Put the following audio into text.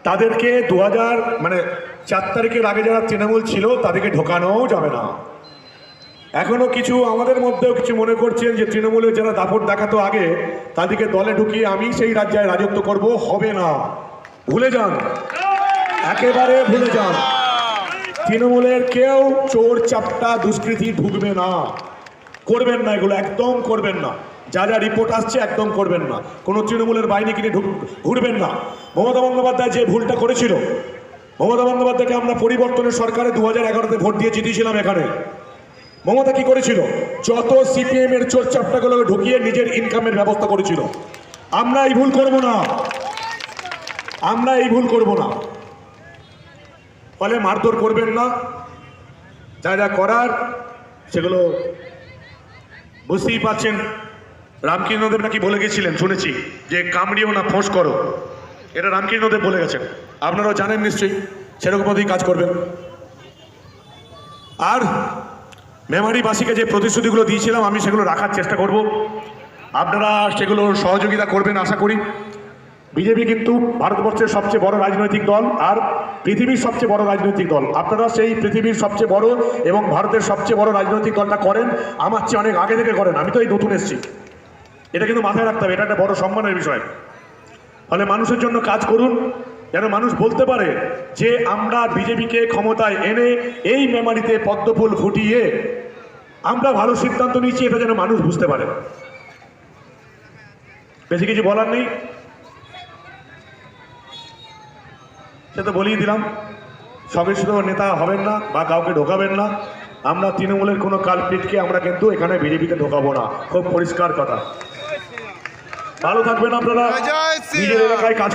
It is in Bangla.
তাদেরকে 4 তারিখের আগে যারা তৃণমূল ছিল তাদেরকে ঢোকানোও যাবে না। এখনো কিছু আমাদের মধ্যেও কিছু মনে করছেন যে তৃণমূলের যারা দাপট দেখাতো আগে তাদেরকে দলে ঢুকিয়ে আমি সেই রাজ্যে রাজত্ব করব, হবে না। ভুলে যান, একেবারে ভুলে যান। তৃণমূলের কেউ চোর চাপটা দুষ্কৃতি ঢুকবে না, করবেন না, এগুলো একদম করবেন না। যা যা রিপোর্ট আসছে একদম করবেন না। কোনো তৃণমূলের বাহিনী কিনে ঘুরবেন না। মমতা বন্দ্যোপাধ্যায় যে ভুলটা করেছিল, মমতা বন্দ্যোপাধ্যায়কে আমরা পরিবর্তনের সরকারে 2011-তে ভোট দিয়ে জিতিয়েছিলাম। এখানে মমতা কি করেছিল? যত সিপিএম এর চোর চাপটাগুলোকে ঢুকিয়ে নিজের ইনকামের ব্যবস্থা করেছিল। আমরা এই ভুল করব না, আমরা এই ভুল করব না। ফলে মারধর করবেন না, যা যা করার সেগুলো বুঝতেই পারছেন। রামকৃষ্ণদেব নাকি বলে গেছিলেন, শুনেছি, যে কামড়িও না ফোঁস করো। এটা রামকৃষ্ণদেব বলে গেছেন, আপনারাও জানেন নিশ্চয়ই। সেরকম মতোই কাজ করবেন। আর মেমারিবাসীকে যে প্রতিশ্রুতিগুলো দিয়েছিলাম আমি সেগুলো রাখার চেষ্টা করব। আপনারা সেগুলো সহযোগিতা করবেন আশা করি। বিজেপি কিন্তু ভারতবর্ষের সবচেয়ে বড় রাজনৈতিক দল আর পৃথিবীর সবচেয়ে বড় রাজনৈতিক দল। আপনারা সেই পৃথিবীর সবচেয়ে বড় এবং ভারতের সবচেয়ে বড় রাজনৈতিক দলটা করেন, আমার চেয়ে অনেক আগে থেকে করেন। আমি তো এই নতুন এসেছি, এটা কিন্তু মাথায় রাখতে হবে, এটা একটা বড় সম্মানের বিষয়। ফলে মানুষের জন্য কাজ করুন, যেন মানুষ বলতে পারে যে আমরা বিজেপিকে ক্ষমতায় এনে এই মেমারিতে পদ্মফুল ফুটিয়ে আমরা ভালো সিদ্ধান্ত নিচ্ছি, এটা যেন মানুষ বুঝতে পারে। বেশি কিছু বলার নেই, সে তো বলেই দিলাম। সহিষ্ণু নেতা হবেন না বা কাউকে ঢোকাবেন না। আমরা তৃণমূলের কোনো কালপিটকে আমরা কিন্তু এখানে বিজেপিতে ঢোকাবো না, খুব পরিষ্কার কথা। ভালো থাকবেন আপনারা, নিজের এলাকায় কাজ